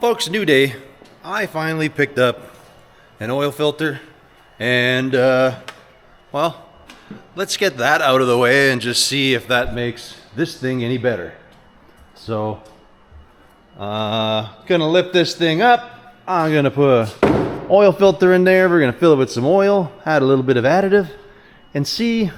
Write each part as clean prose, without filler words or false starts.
folks, new day. I finally picked up an oil filter and well, let's get that out of the way and just see if that makes this thing any better. So gonna lift this thing up. I'm gonna put an oil filter in there. We're gonna fill it with some oil, add a little bit of additive, and see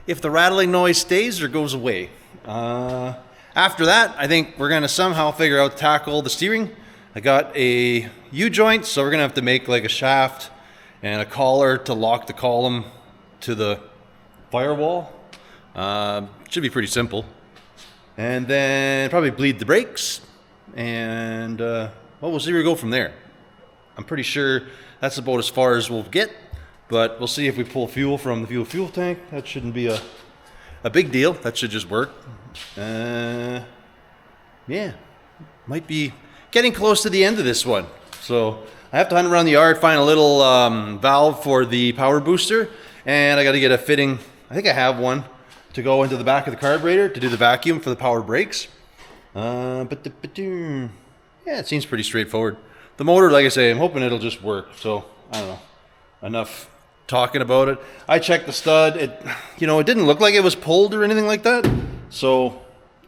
if the rattling noise stays or goes away. After that, I think we're gonna somehow figure out to tackle the steering. I got a U-joint, so we're gonna have to make like a shaft and a collar to lock the column to the firewall. Should be pretty simple. And then probably bleed the brakes, and well, we'll see where we go from there. I'm pretty sure that's about as far as we'll get, but we'll see if we pull fuel from the fuel tank. That shouldn't be a big deal. That should just work. Yeah, might be getting close to the end of this one. So I have to hunt around the yard, find a little valve for the power booster, and I got to get a fitting. I think I have one to go into the back of the carburetor to do the vacuum for the power brakes. Yeah, it seems pretty straightforward. The motor, like I say, I'm hoping it'll just work. So I don't know. Enough talking about it. I checked the stud. It didn't look like it was pulled or anything like that. So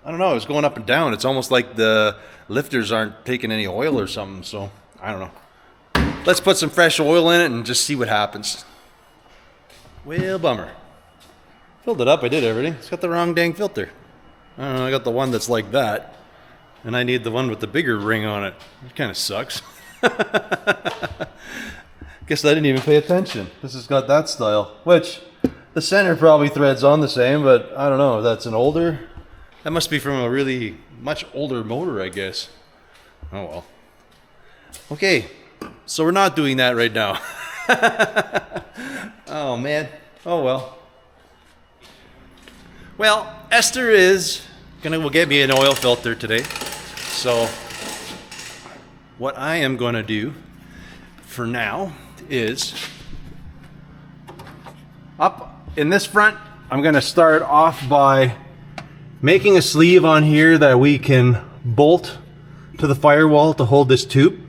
I don't know. It was going up and down. It's almost like the lifters aren't taking any oil or something. So I don't know. Let's put some fresh oil in it and just see what happens. Well, bummer. Filled it up. I did everything. It's got the wrong dang filter. I don't know. I got the one that's like that, and I need the one with the bigger ring on it. It kind of sucks. Guess I didn't even pay attention. This has got that style, which the center probably threads on the same, but I don't know. That's an older. That must be from a really much older motor, I guess. Oh well. Okay, so we're not doing that right now. Oh man. Oh well. Well, Esther is will get me an oil filter today. So what I am gonna do for now is up in this front, I'm gonna start off by making a sleeve on here that we can bolt to the firewall to hold this tube.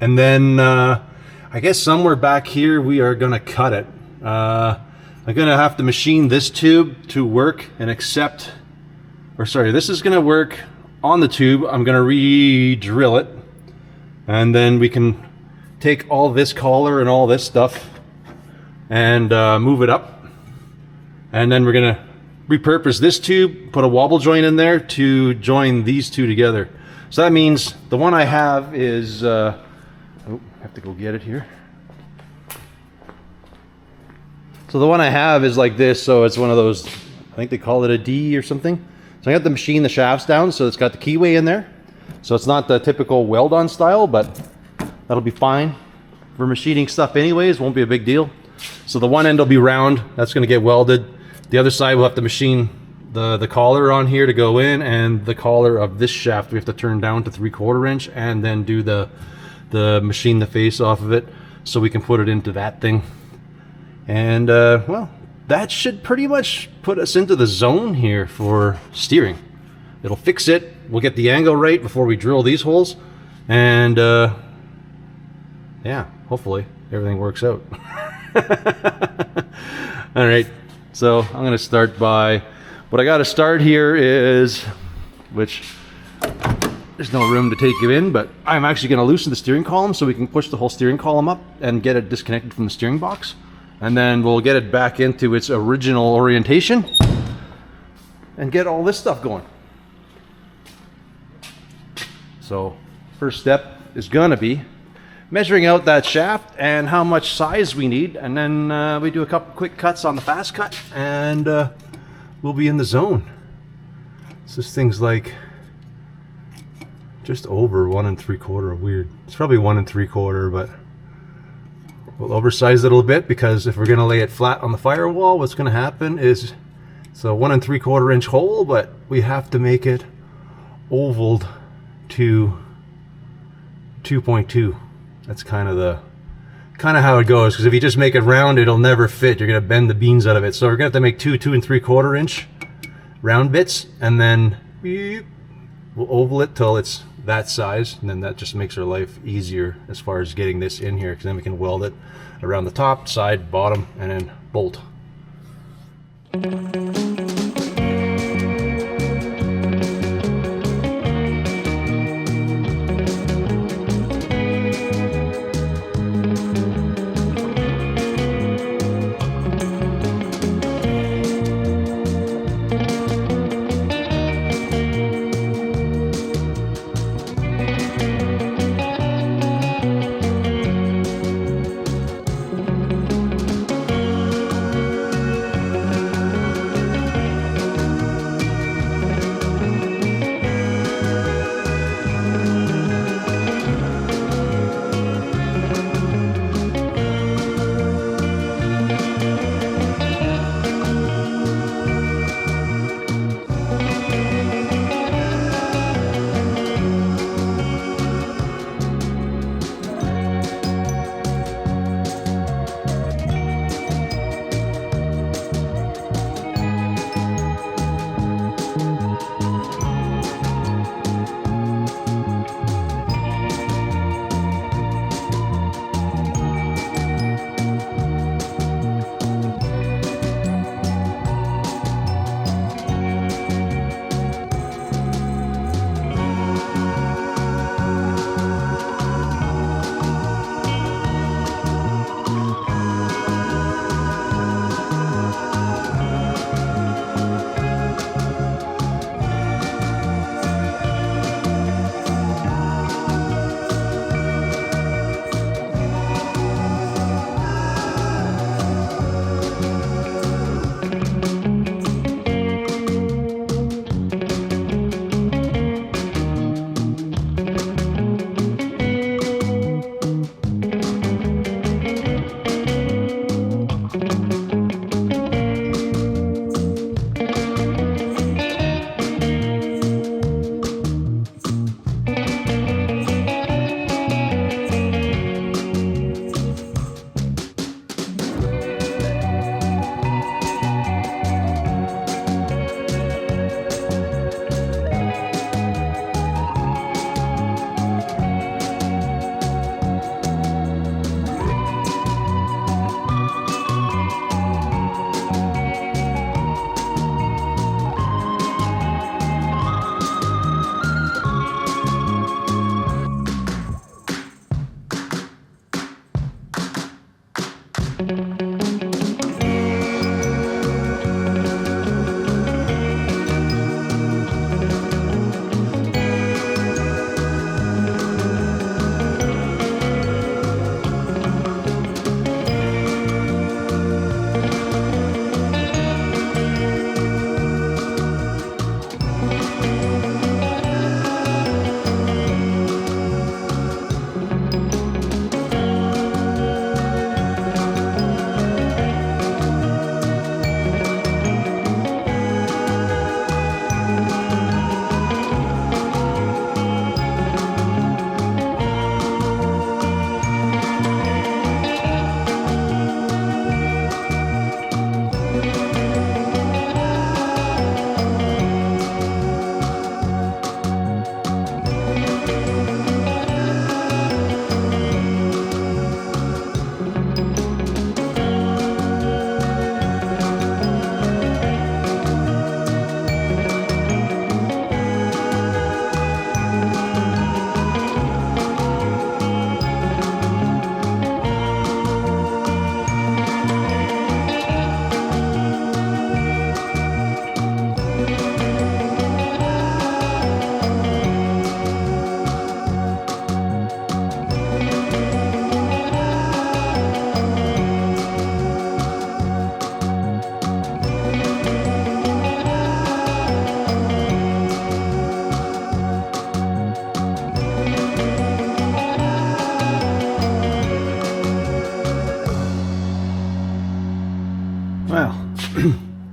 And then I guess somewhere back here we are gonna cut it. I'm gonna have to machine this tube to work and accept, or sorry, this is gonna work on the tube. I'm gonna re-drill it, and then we can take all this collar and all this stuff and move it up. And then we're gonna repurpose this tube, put a wobble joint in there to join these two together. So that means the one I have is, oh, I have to go get it here. So the one I have is like this, so it's one of those, I think they call it a D or something. So I have to machine the shafts down, so it's got the keyway in there. So it's not the typical weld-on style, but that'll be fine. For machining stuff anyways, won't be a big deal. So the one end will be round, that's gonna get welded. The other side we'll have to machine the collar on here to go in, and the collar of this shaft we have to turn down to 3/4 inch, and then do the machine the face off of it so we can put it into that thing. And well, that should pretty much put us into the zone here for steering. It'll fix it. We'll get the angle right before we drill these holes, and yeah, hopefully everything works out. All right, so I'm gonna start by, what I gotta start here is, which there's no room to take you in, but I'm actually gonna loosen the steering column so we can push the whole steering column up and get it disconnected from the steering box. And then we'll get it back into its original orientation and get all this stuff going. So first step is gonna be measuring out that shaft and how much size we need, and then we do a couple quick cuts on the fast cut, and we'll be in the zone. So this thing's like just over 1 3/4. Weird. It's probably 1 3/4, but we'll oversize it a little bit, because if we're going to lay it flat on the firewall, what's going to happen is it's a 1 3/4 inch hole, but we have to make it ovaled to 2.2. That's kind of how it goes, because if you just make it round, it'll never fit. You're going to bend the beans out of it. So we're going to have to make 2 3/4 inch round bits, and then we'll oval it till it's that size, and then that just makes our life easier as far as getting this in here, because then we can weld it around the top, side, bottom, and then bolt.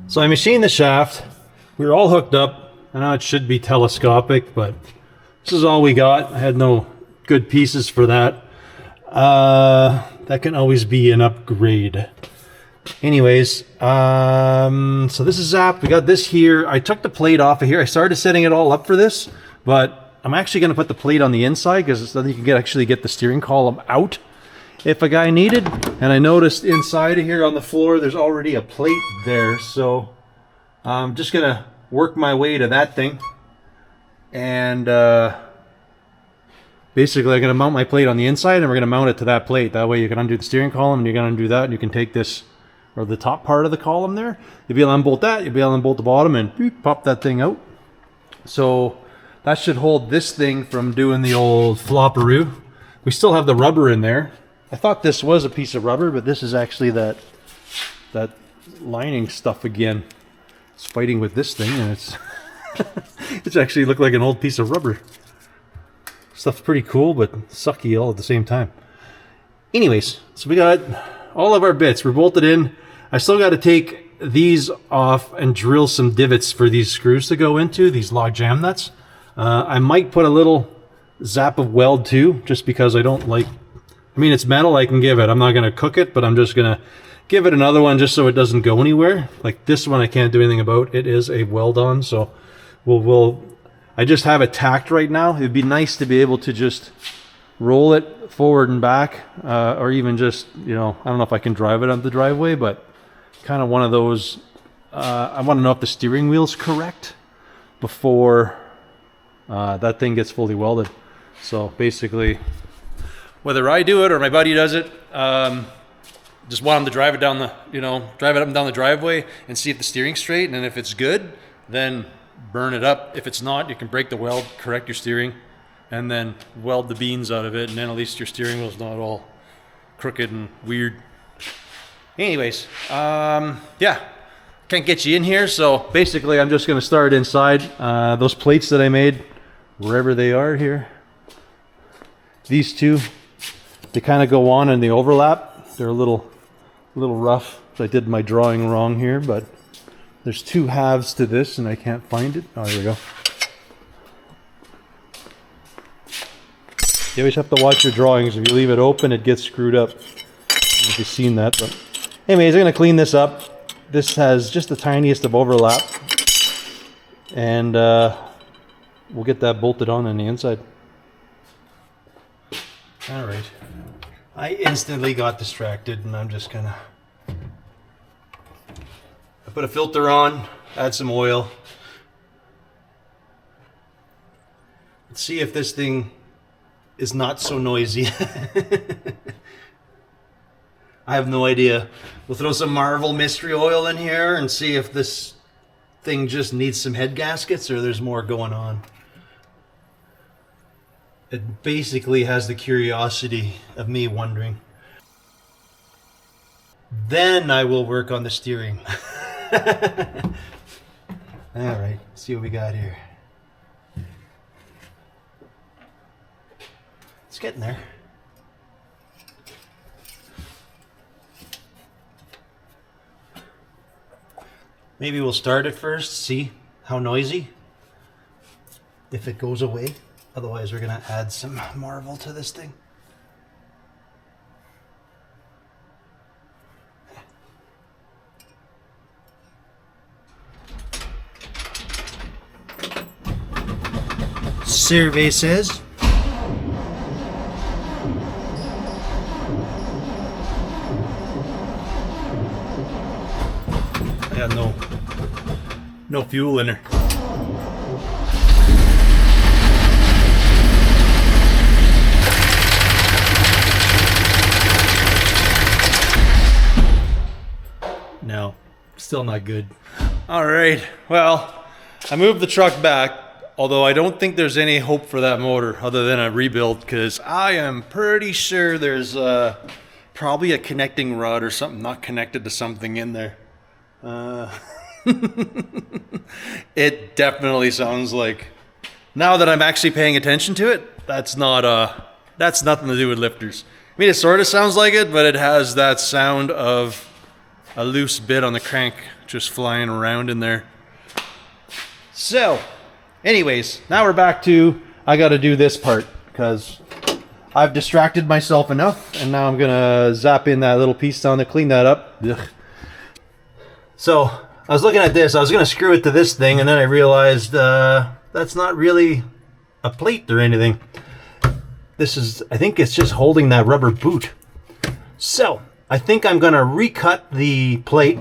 So I machined the shaft. We were all hooked up. I know it should be telescopic, but this is all we got. I had no good pieces for that. That can always be an upgrade. Anyways, so this is Zap. We got this here. I took the plate off of here. I started setting it all up for this, but I'm actually going to put the plate on the inside because then you can actually get the steering column out if a guy needed. And I noticed inside of here on the floor there's already a plate there, so I'm just going to work my way to that thing. And basically I'm going to mount my plate on the inside, and we're going to mount it to that plate. That way you can undo the steering column, and you're going to undo that, and you can take this, or the top part of the column there, you'll be able to unbolt that, you'll be able to unbolt the bottom, and boop, pop that thing out. So that should hold this thing from doing the old flopperoo. We still have the rubber in there. I thought this was a piece of rubber, but this is actually that lining stuff again. It's fighting with this thing, and it's it's actually looked like an old piece of rubber. Stuff's pretty cool, but sucky all at the same time. Anyways, so we got all of our bits. We're bolted in. I still got to take these off and drill some divots for these screws to go into, these log jam nuts. I might put a little zap of weld too, just because I don't like... I mean, it's metal, I can give it. I'm not going to cook it, but I'm just going to give it another one just so it doesn't go anywhere. Like this one I can't do anything about. It is a weld on, so I just have it tacked right now. It'd be nice to be able to just roll it forward and back, or even just, you know, I don't know if I can drive it up the driveway, but kind of one of those, I want to know if the steering wheel's correct before that thing gets fully welded. So basically, whether I do it or my buddy does it, just want him to drive it down the, drive it up and down the driveway and see if the steering's straight, and if it's good, then burn it up. If it's not, you can break the weld, correct your steering, and then weld the beans out of it, and then at least your steering wheel's not all crooked and weird. Anyways, yeah, can't get you in here, so basically I'm just going to start inside. Those plates that I made, wherever they are here, these two, they kind of go on and they overlap. They're a little rough. I did my drawing wrong here, but there's two halves to this and I can't find it. Oh, there we go. You always have to watch your drawings. If you leave it open, it gets screwed up. I don't know if you've seen that, but anyways, I'm going to clean this up. This has just the tiniest of overlap, and we'll get that bolted on the inside. All right. I instantly got distracted, and I'm just gonna put a filter on, add some oil. Let's see if this thing is not so noisy. I have no idea. We'll throw some Marvel mystery oil in here and see if this thing just needs some head gaskets or there's more going on. It basically has the curiosity of me wondering. Then I will work on the steering. All right, see what we got here. It's getting there. Maybe we'll start it first, see how noisy, if it goes away. Otherwise, we're going to add some Marvel to this thing. Survey says. I got no fuel in her. No, still not good. All right, well, I moved the truck back, although I don't think there's any hope for that motor other than a rebuild, because I am pretty sure there's probably a connecting rod or something not connected to something in there. It definitely sounds like, now that I'm actually paying attention to it, that's nothing to do with lifters. I mean, it sort of sounds like it, but it has that sound of a loose bit on the crank just flying around in there. So, anyways, now we're back to, I got to do this part because I've distracted myself enough, and now I'm gonna zap in that little piece down there, clean that up. Ugh. So I was looking at this, I was gonna screw it to this thing, and then I realized that's not really a plate or anything. This is, I think it's just holding that rubber boot. So I think I'm gonna recut the plate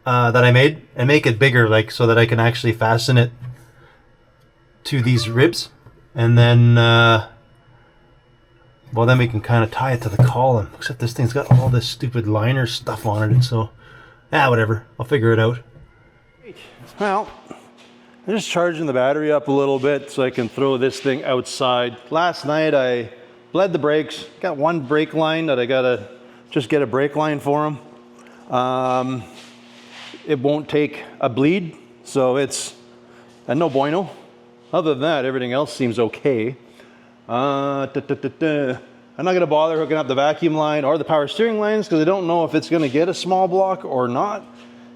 that I made and make it bigger, like so that I can actually fasten it to these ribs, and then well, then we can kind of tie it to the column. Except this thing's got all this stupid liner stuff on it, and so whatever, I'll figure it out. Well, I'm just charging the battery up a little bit so I can throw this thing outside. Last night I bled the brakes, got one brake line that I gotta just get a brake line for them. It won't take a bleed, so it's a no bueno. Other than that, everything else seems okay. I'm not gonna bother hooking up the vacuum line or the power steering lines because I don't know if it's gonna get a small block or not.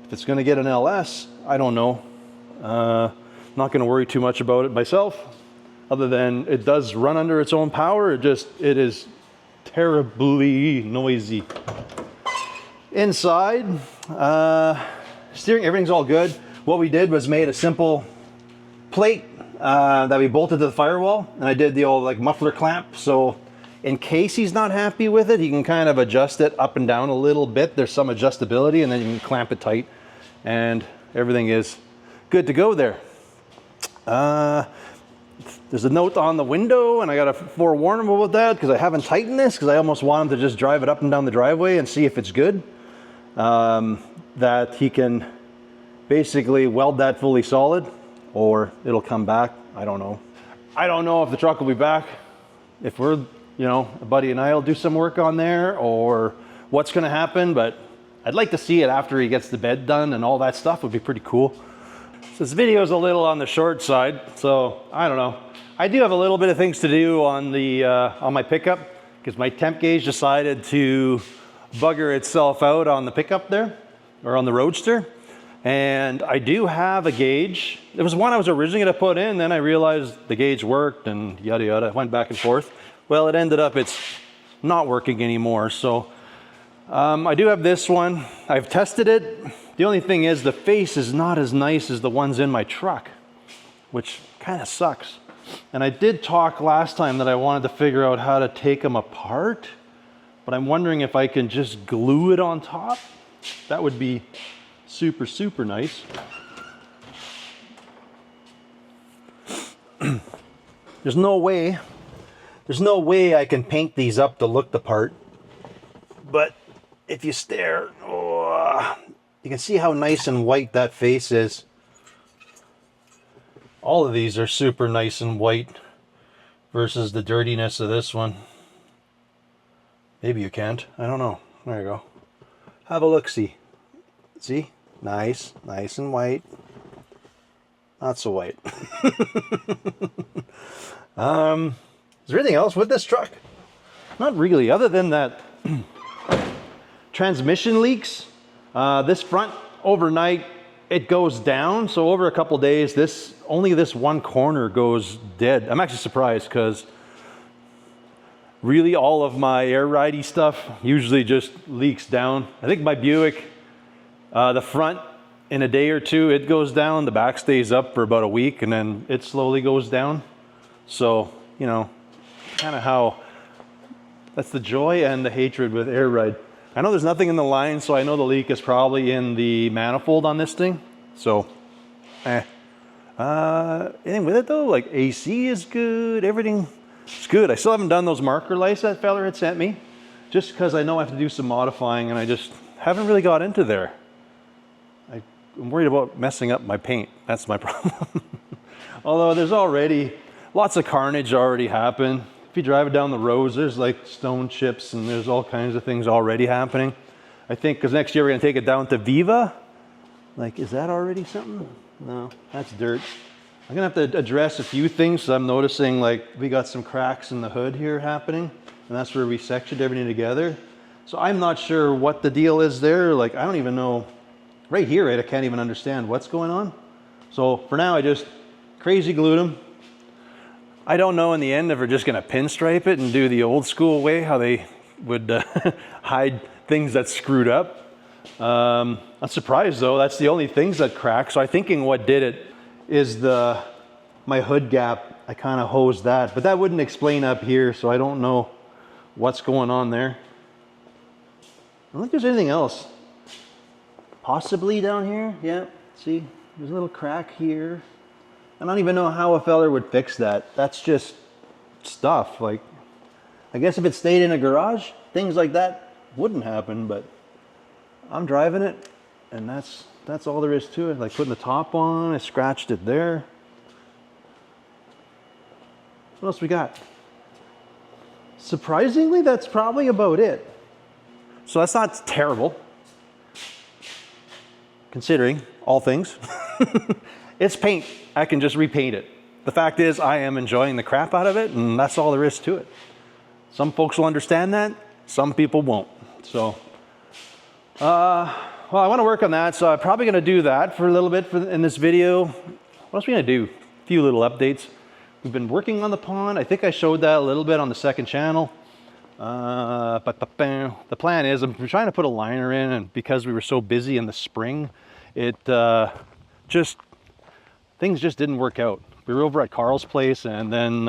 If it's gonna get an LS, I don't know. Not gonna worry too much about it myself, other than it does run under its own power. It is terribly noisy. Inside, steering, everything's all good. What we did was made a simple plate that we bolted to the firewall, and I did the old like muffler clamp, so in case he's not happy with it, he can kind of adjust it up and down a little bit. There's some adjustability, and then you can clamp it tight, and everything is good to go there. There's a note on the window, and I gotta forewarn him about that because I haven't tightened this because I almost want him to just drive it up and down the driveway and see if it's good. That he can basically weld that fully solid, or it'll come back. I don't know. I don't know if the truck will be back, if we're, a buddy and I will do some work on there, or what's gonna happen, but I'd like to see it after he gets the bed done and all that stuff. Would be pretty cool. So this video is a little on the short side, so I don't know. I do have a little bit of things to do on the on my pickup because my temp gauge decided to bugger itself out on the pickup there, or on the Roadster. And I do have a gauge. It was one I was originally gonna put in, then I realized the gauge worked and yada yada, went back and forth. Well, it ended up it's not working anymore. So I do have this one. I've tested it. The only thing is the face is not as nice as the ones in my truck, which kind of sucks. And I did talk last time that I wanted to figure out how to take them apart, but I'm wondering if I can just glue it on top. That would be super, super nice. There's no way I can paint these up to look the part, but if you stare, you can see how nice and white that face is. All of these are super nice and white versus the dirtiness of this one. Maybe you can't. I don't know. There you go. Have a look-see. See? Nice. Nice and white. Not so white. Is there anything else with this truck? Not really, other than that transmission leaks. This front overnight it goes down, so over a couple days only this one corner goes dead. I'm actually surprised because really all of my air ridey stuff usually just leaks down. I think my Buick, the front in a day or two it goes down, the back stays up for about a week and then it slowly goes down. So kind of how that's the joy and the hatred with air ride. I know there's nothing in the line, so I know the leak is probably in the manifold on this thing. So, anything with it though, like AC is good, everything is good. I still haven't done those marker lights that fella had sent me, just because I know I have to do some modifying and I just haven't really got into there. I'm worried about messing up my paint. That's my problem. Although there's already lots of carnage already happened. If you drive it down the roads, there's like stone chips and there's all kinds of things already happening. I think because next year we're gonna take it down to Viva. Like, is that already something? No, that's dirt. I'm gonna have to address a few things. So I'm noticing like we got some cracks in the hood here happening, and that's where we sectioned everything together. So I'm not sure what the deal is there. Like, I don't even know. Right here, I can't even understand what's going on. So for now, I just crazy glued them. I don't know in the end if we're just gonna pinstripe it and do the old school way, how they would hide things that screwed up. I'm surprised though, that's the only things that crack. So I'm thinking what did it is my hood gap I kind of hosed that, but that wouldn't explain up here, so I don't know what's going on there. I don't think there's anything else. Possibly down here, yeah, see, there's a little crack here. I don't even know how a feller would fix that. That's just stuff. Like, I guess if it stayed in a garage, things like that wouldn't happen, but I'm driving it, and that's all there is to it. Like putting the top on, I scratched it there. What else we got? Surprisingly, that's probably about it. So that's not terrible, considering all things. It's paint. I can just repaint it. The fact is, I am enjoying the crap out of it, and that's all there is to it. Some folks will understand that, some people won't. So, well, I want to work on that, so I'm probably going to do that for a little bit in this video. What else are we going to do? A few little updates. We've been working on the pond. I think I showed that a little bit on the second channel. But the plan is I'm trying to put a liner in, and because we were so busy in the spring, things just didn't work out. We were over at Carl's place, and then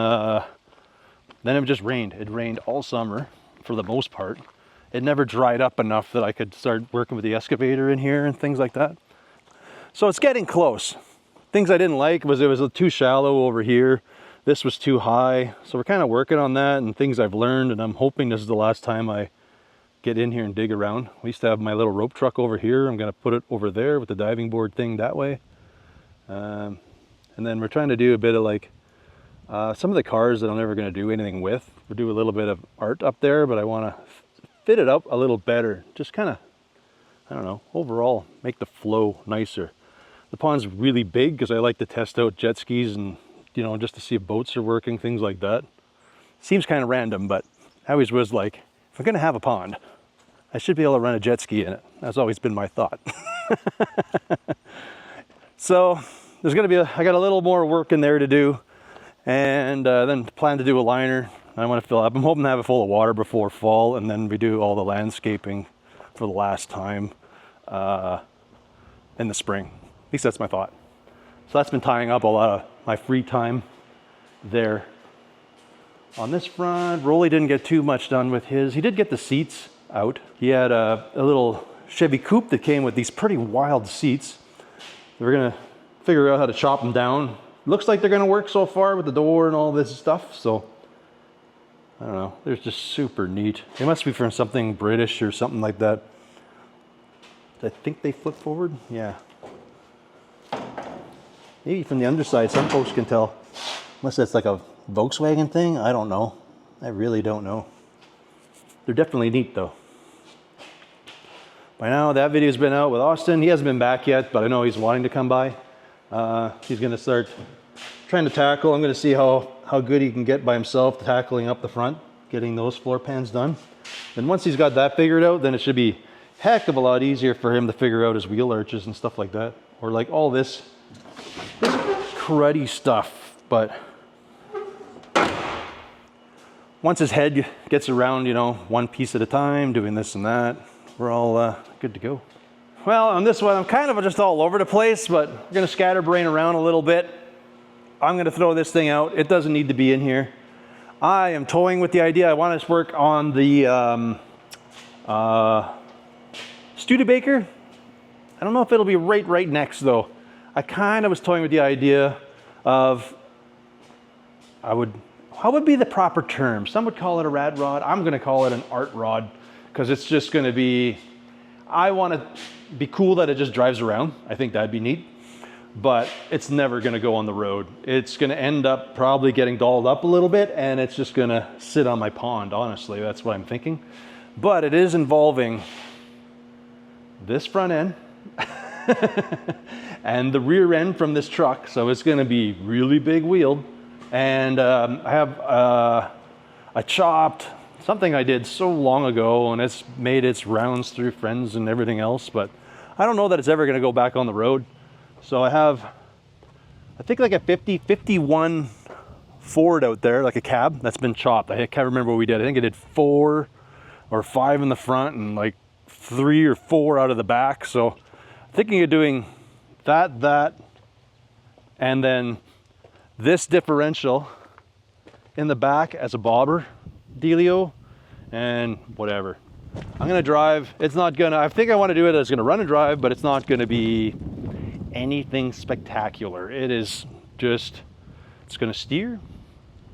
it just rained. It rained all summer for the most part. It never dried up enough that I could start working with the excavator in here and things like that. So it's getting close. Things I didn't like was it was too shallow over here. This was too high. So we're kind of working on that and things I've learned, and I'm hoping this is the last time I get in here and dig around. We used to have my little rope truck over here. I'm going to put it over there with the diving board thing that way. And then we're trying to do a bit of like some of the cars that I'm never going to do anything with. We'll do a little bit of art up there, but I want to fit it up a little better. Just kind of, I don't know, overall make the flow nicer. The pond's really big because I like to test out jet skis and, you know, just to see if boats are working, things like that. Seems kind of random, but I always was like, if I'm going to have a pond, I should be able to run a jet ski in it. That's always been my thought. So there's going to be, I got a little more work in there to do, and then plan to do a liner. I want to fill up. I'm hoping to have it full of water before fall, and then we do all the landscaping for the last time in the spring. At least that's my thought. So that's been tying up a lot of my free time there. On this front, Rolly didn't get too much done with his. He did get the seats out. He had a little Chevy Coupe that came with these pretty wild seats. We're gonna figure out how to chop them down. Looks like they're gonna work so far with the door and all this stuff, so I don't know. They're just super neat. They must be from something British or something like that. I think they flip forward, yeah. Maybe from the underside, some folks can tell. Unless that's like a Volkswagen thing, I don't know. I really don't know. They're definitely neat though. By now, that video's been out with Austin. He hasn't been back yet, but I know he's wanting to come by. He's gonna start trying to tackle. I'm gonna see how good he can get by himself, tackling up the front, getting those floor pans done. And once he's got that figured out, then it should be a heck of a lot easier for him to figure out his wheel arches and stuff like that. Or like all this cruddy stuff. But once his head gets around, you know, one piece at a time, doing this and that, we're all good to go. Well, on this one, I'm kind of just all over the place, but we're gonna scatterbrain around a little bit. I'm gonna throw this thing out. It doesn't need to be in here. I am toying with the idea. I want to work on the Studebaker. I don't know if it'll be right next though. I kind of was toying with the idea of, how would be the proper term? Some would call it a rad rod. I'm gonna call it an art rod because it's just gonna be, I want to be cool that it just drives around. I think that'd be neat, but it's never gonna go on the road. It's gonna end up probably getting dolled up a little bit and it's just gonna sit on my pond, honestly. That's what I'm thinking. But it is involving this front end and the rear end from this truck. So it's gonna be really big wheeled. And I have a chopped, something I did so long ago, and it's made its rounds through friends and everything else, but I don't know that it's ever gonna go back on the road. So I have, I think like a 51 Ford out there, like a cab that's been chopped. I can't remember what we did. I think I did 4 or 5 in the front and like 3 or 4 out of the back. So thinking of doing that, and then this differential in the back as a bobber dealio, and whatever. I'm gonna drive. It's not gonna, I think I want to do it as gonna run and drive, but it's not gonna be anything spectacular. It is just, it's gonna steer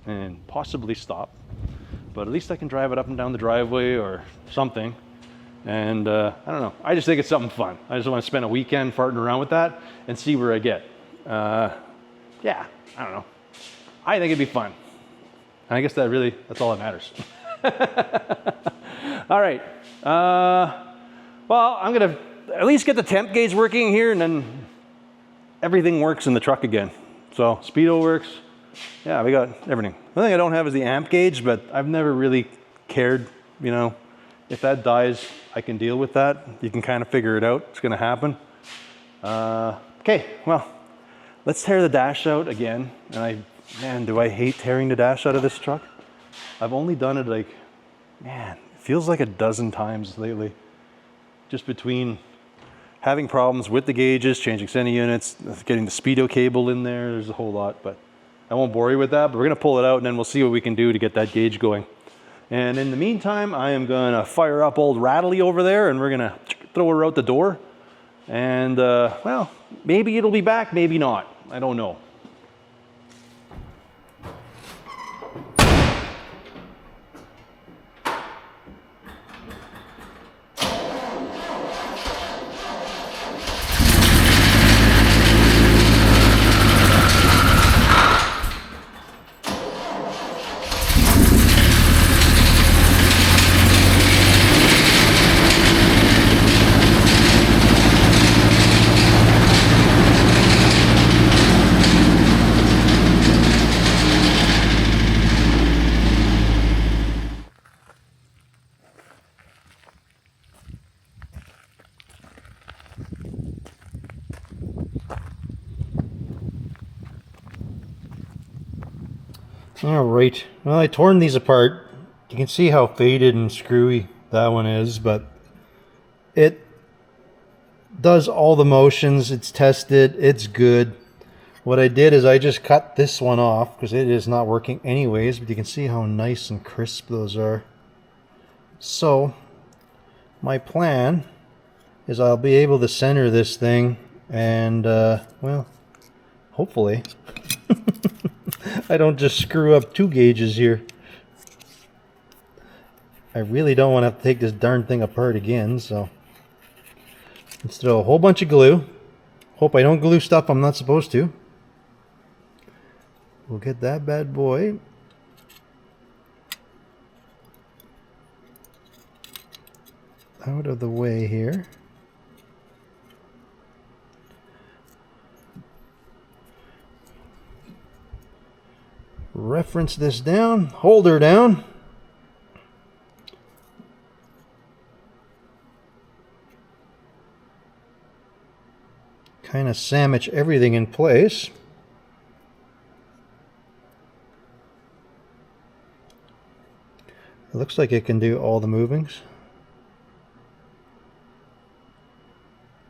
and possibly stop, but at least I can drive it up and down the driveway or something. And I don't know, I just think it's something fun. I just want to spend a weekend farting around with that and see where I get. Yeah, I don't know. I think it'd be fun. And I guess that's all that matters. All right. Well, I'm gonna at least get the temp gauge working here, and then everything works in the truck again. So speedo works. Yeah, we got everything. The thing I don't have is the amp gauge, but I've never really cared, you know. If that dies, I can deal with that. You can kind of figure it out. It's gonna happen. Okay, well, let's tear the dash out again. And man, do I hate tearing the dash out of this truck. I've only done it like, man, it feels like a dozen times lately. Just between having problems with the gauges, changing sending units, getting the speedo cable in there, there's a whole lot, but I won't bore you with that, but we're gonna pull it out and then we'll see what we can do to get that gauge going. And in the meantime, I am gonna fire up old Rattly over there and we're gonna throw her out the door. And well, maybe it'll be back, maybe not. I don't know. All right, well, I torn these apart. You can see how faded and screwy that one is, but it does all the motions. It's tested, it's good. What I did is I just cut this one off because it is not working anyways, but you can see how nice and crisp those are. So my plan is I'll be able to center this thing and well, hopefully I don't just screw up two gauges here. I really don't want to have to take this darn thing apart again, so let's throw a whole bunch of glue. Hope I don't glue stuff I'm not supposed to. We'll get that bad boy out of the way here. Reference this down, hold her down. Kind of sandwich everything in place. It looks like it can do all the movings.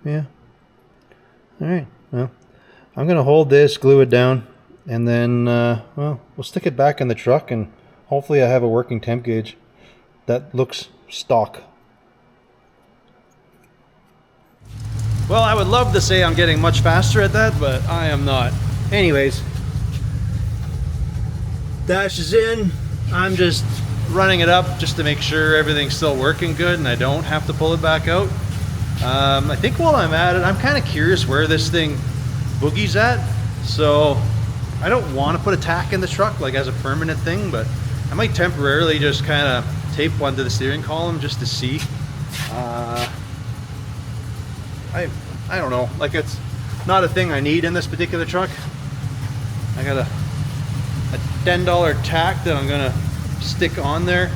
Yeah. Alright, well, I'm going to hold this, glue it down, and then, well, we'll stick it back in the truck, and hopefully I have a working temp gauge that looks stock. Well, I would love to say I'm getting much faster at that, but I am not. Anyways, dash is in. I'm just running it up just to make sure everything's still working good and I don't have to pull it back out. I think while I'm at it, I'm kind of curious where this thing boogies at. So I don't want to put a tack in the truck like as a permanent thing, but I might temporarily just kind of tape one to the steering column just to see. I don't know, like it's not a thing I need in this particular truck. I got a $10 tack that I'm gonna stick on there,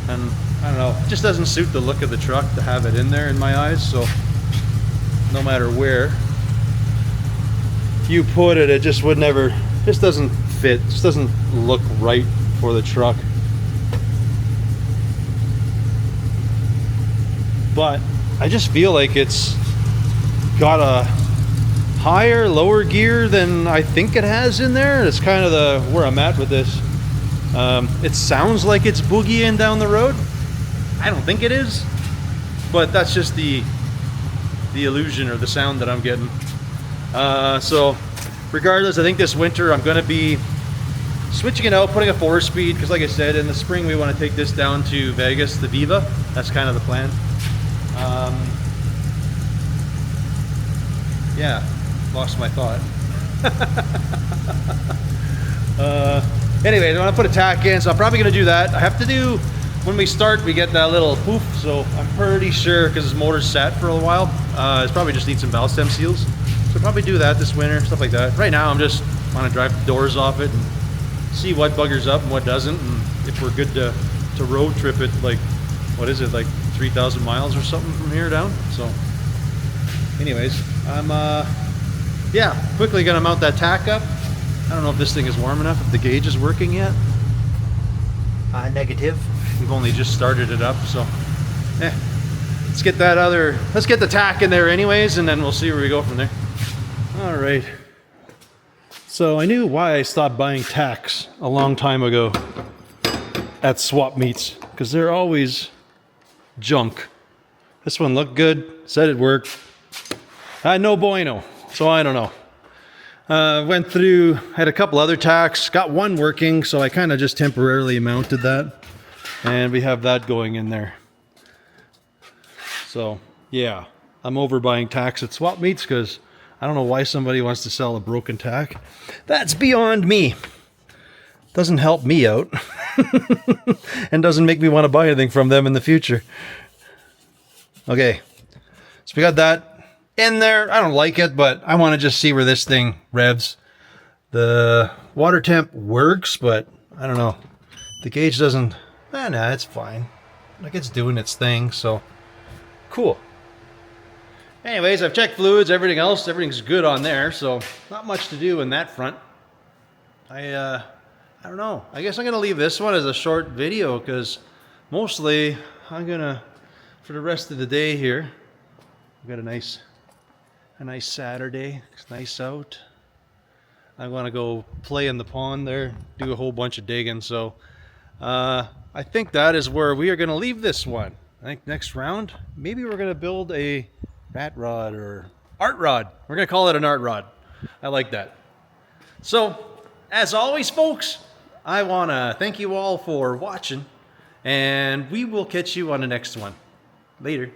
and I don't know, it just doesn't suit the look of the truck to have it in there in my eyes. So no matter where you put it, it just would never, just doesn't fit, just doesn't look right for the truck. But I just feel like it's got a higher, lower gear than I think it has in there. It's kind of where I'm at with this. It sounds like it's boogieing down the road. I don't think it is, but that's just the illusion or the sound that I'm getting. So regardless, I think this winter I'm going to be switching it out, putting a 4-speed, because like I said, in the spring we want to take this down to Vegas, the Viva. That's kind of the plan. Yeah, lost my thought. Anyway, I want to put a tack in, so I'm probably going to do that. I have to do, when we start, we get that little poof, so I'm pretty sure, because this motor's sat for a while, it's probably just needs some valve stem seals. So I'll probably do that this winter, stuff like that. Right now, I'm just want to drive the doors off it and see what buggers up and what doesn't, and if we're good to road trip it, like, what is it, like 3,000 miles or something from here down. So anyways, I'm yeah, quickly gonna mount that tack up. I don't know if this thing is warm enough, if the gauge is working yet. Negative. We've only just started it up, so let's get the tack in there anyways, and then we'll see where we go from there. All right. So I knew why I stopped buying tacks a long time ago at swap meets, because they're always junk. This one looked good, said it worked. No bueno, so I don't know. Went through, had a couple other tacks, got one working, so I kind of just temporarily mounted that, and we have that going in there. So yeah, I'm over buying tacks at swap meets because I don't know why somebody wants to sell a broken tack. That's beyond me. Doesn't help me out and doesn't make me want to buy anything from them in the future. Okay, so we got that in there. I don't like it, but I want to just see where this thing revs. The water temp works, but I don't know. The gauge doesn't, nah, it's fine. Like, it's doing its thing, so cool. Anyways, I've checked fluids, everything else, everything's good on there, so not much to do in that front. I don't know. I guess I'm gonna leave this one as a short video because mostly I'm gonna, for the rest of the day here, we've got a nice Saturday. It's nice out. I want to go play in the pond there, do a whole bunch of digging. So I think that is where we are going to leave this one. I think next round, maybe we're going to build a rat rod or art rod. We're going to call it an art rod. I like that. So as always, folks, I want to thank you all for watching, and we will catch you on the next one. Later.